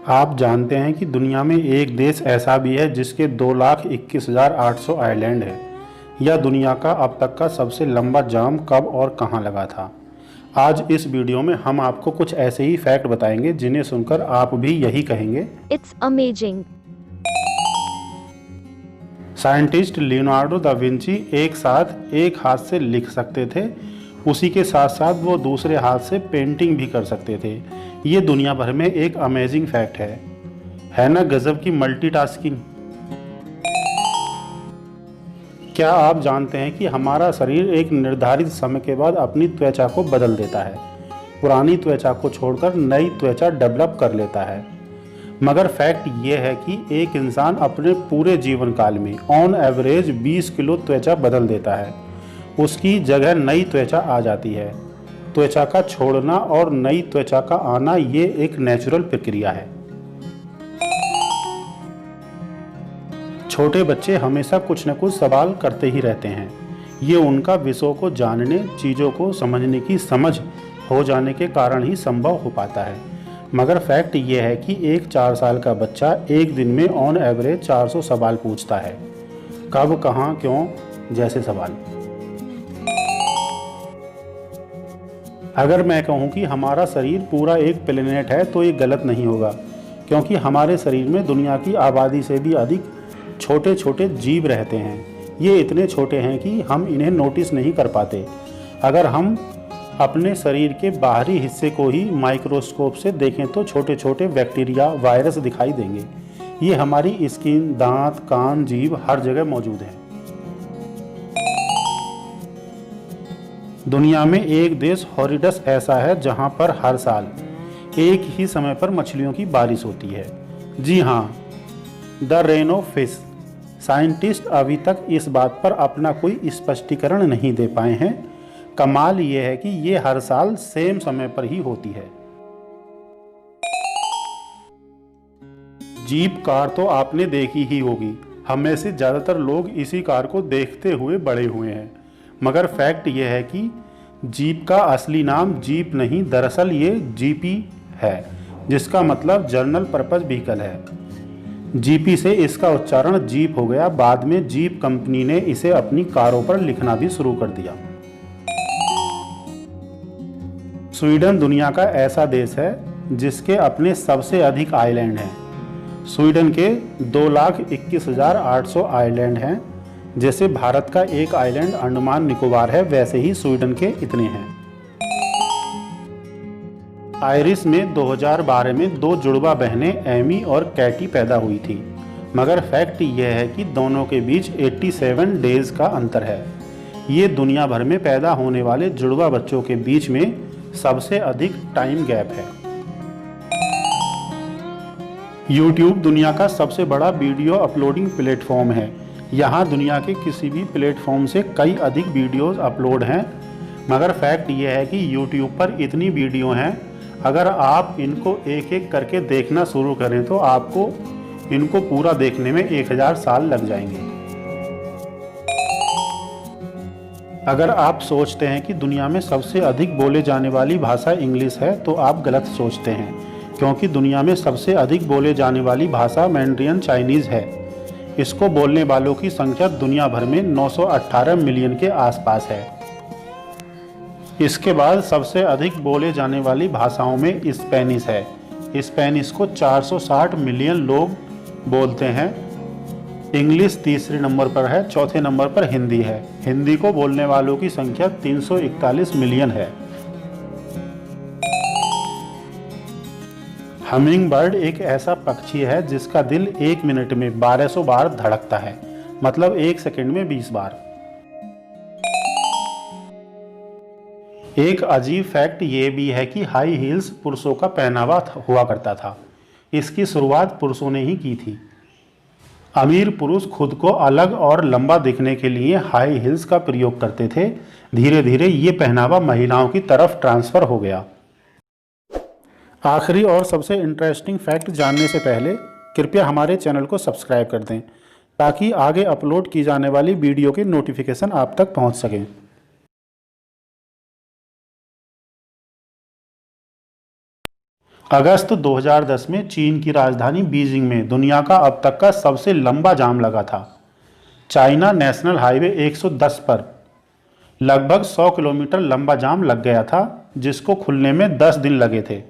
आप जानते हैं कि दुनिया में एक देश ऐसा भी है जिसके 2,21,800 आइलैंड है। यह दुनिया का अब तक का सबसे लंबा जाम कब और कहां लगा था। आज इस वीडियो में हम आपको कुछ ऐसे ही फैक्ट बताएंगे जिन्हें सुनकर आप भी यही कहेंगे, It's amazing. Scientist Leonardo da Vinci एक साथ एक हाथ से लिख सकते थे, उसी के साथ साथ वो दूसरे हाथ से पेंटिंग भी कर सकते थे। ये दुनिया भर में एक अमेजिंग फैक्ट है ना गजब की मल्टीटास्किंग। क्या आप जानते हैं कि हमारा शरीर एक निर्धारित समय के बाद अपनी त्वचा को बदल देता है, पुरानी त्वचा को छोड़कर नई त्वचा डेवलप कर लेता है। मगर फैक्ट ये है कि एक इंसान अपने पूरे जीवन काल में ऑन एवरेज 20 किलो त्वचा बदल देता है। उसकी जगह नई त्वचा आ जाती है। त्वचा का छोड़ना और नई त्वचा का आना ये एक नेचुरल प्रक्रिया है। छोटे बच्चे हमेशा कुछ न कुछ सवाल करते ही रहते हैं। ये उनका विषयों को जानने, चीज़ों को समझने की समझ हो जाने के कारण ही संभव हो पाता है। मगर फैक्ट ये है कि एक 4 साल का बच्चा एक दिन में ऑन एवरेज 400 सवाल पूछता है। कब, कहाँ, क्यों जैसे सवाल। अगर मैं कहूँ कि हमारा शरीर पूरा एक प्लेनेट है तो ये गलत नहीं होगा, क्योंकि हमारे शरीर में दुनिया की आबादी से भी अधिक छोटे छोटे जीव रहते हैं। ये इतने छोटे हैं कि हम इन्हें नोटिस नहीं कर पाते। अगर हम अपने शरीर के बाहरी हिस्से को ही माइक्रोस्कोप से देखें तो छोटे छोटे बैक्टीरिया, वायरस दिखाई देंगे। ये हमारी स्किन, दांत, कान, जीभ हर जगह मौजूद हैं। दुनिया में एक देश हॉरिडस ऐसा है जहां पर हर साल एक ही समय पर मछलियों की बारिश होती है। जी हाँ, the rain of fish. Scientist अभी तक इस बात पर अपना कोई स्पष्टीकरण नहीं दे पाए हैं। कमाल ये है कि ये हर साल सेम समय पर ही होती है। जीप कार तो आपने देखी ही होगी। हम में से ज़्यादातर लोग इसी कार को देखते हुए बड़े हुए हैं। मगर फैक्ट ये है कि जीप का असली नाम जीप नहीं, दरअसल ये जीपी है, जिसका मतलब जर्नल पर्पस व्हीकल है। जीपी से इसका उच्चारण जीप हो गया। बाद में जीप कंपनी ने इसे अपनी कारों पर लिखना भी शुरू कर दिया। स्वीडन दुनिया का ऐसा देश है जिसके अपने सबसे अधिक आइलैंड हैं। स्वीडन के 2,21,800 आइलैंड हैं। जैसे भारत का एक आइलैंड अंडमान निकोबार है, वैसे ही स्वीडन के इतने हैं। आयरिश में 2012 में 2 जुड़वा बहनें एमी और कैटी पैदा हुई थी। मगर फैक्ट यह है कि दोनों के बीच 87 डेज का अंतर है। ये दुनिया भर में पैदा होने वाले जुड़वा बच्चों के बीच में सबसे अधिक टाइम गैप है। YouTube दुनिया का सबसे बड़ा वीडियो अपलोडिंग प्लेटफॉर्म है। यहाँ दुनिया के किसी भी प्लेटफॉर्म से कई अधिक वीडियोस अपलोड हैं। मगर फैक्ट ये है कि YouTube पर इतनी वीडियो हैं, अगर आप इनको एक एक करके देखना शुरू करें तो आपको इनको पूरा देखने में 1000 साल लग जाएंगे। अगर आप सोचते हैं कि दुनिया में सबसे अधिक बोले जाने वाली भाषा इंग्लिश है तो आप गलत सोचते हैं, क्योंकि दुनिया में सबसे अधिक बोले जाने वाली भाषा मैंड्रियन चाइनीज़ है। इसको बोलने वालों की संख्या दुनिया भर में 918 मिलियन के आसपास है। इसके बाद सबसे अधिक बोले जाने वाली भाषाओं में स्पेनिश है। स्पेनिश को 460 मिलियन लोग बोलते हैं। इंग्लिश तीसरे नंबर पर है, चौथे नंबर पर हिंदी है। हिंदी को बोलने वालों की संख्या 341 मिलियन है। हमिंग बर्ड एक ऐसा पक्षी है जिसका दिल 1 मिनट में 1200 बार धड़कता है, मतलब 1 सेकंड में 20 बार। एक अजीब फैक्ट ये भी है कि हाई हील्स पुरुषों का पहनावा हुआ करता था। इसकी शुरुआत पुरुषों ने ही की थी। अमीर पुरुष खुद को अलग और लंबा दिखने के लिए हाई हील्स का प्रयोग करते थे। धीरे धीरे ये पहनावा महिलाओं की तरफ ट्रांसफ़र हो गया। आखिरी और सबसे इंटरेस्टिंग फैक्ट जानने से पहले कृपया हमारे चैनल को सब्सक्राइब कर दें, ताकि आगे अपलोड की जाने वाली वीडियो के नोटिफिकेशन आप तक पहुंच सकें। अगस्त 2010 में चीन की राजधानी बीजिंग में दुनिया का अब तक का सबसे लंबा जाम लगा था। चाइना नेशनल हाईवे 110 पर लगभग 100 किलोमीटर लंबा जाम लग गया था, जिसको खुलने में 10 दिन लगे थे।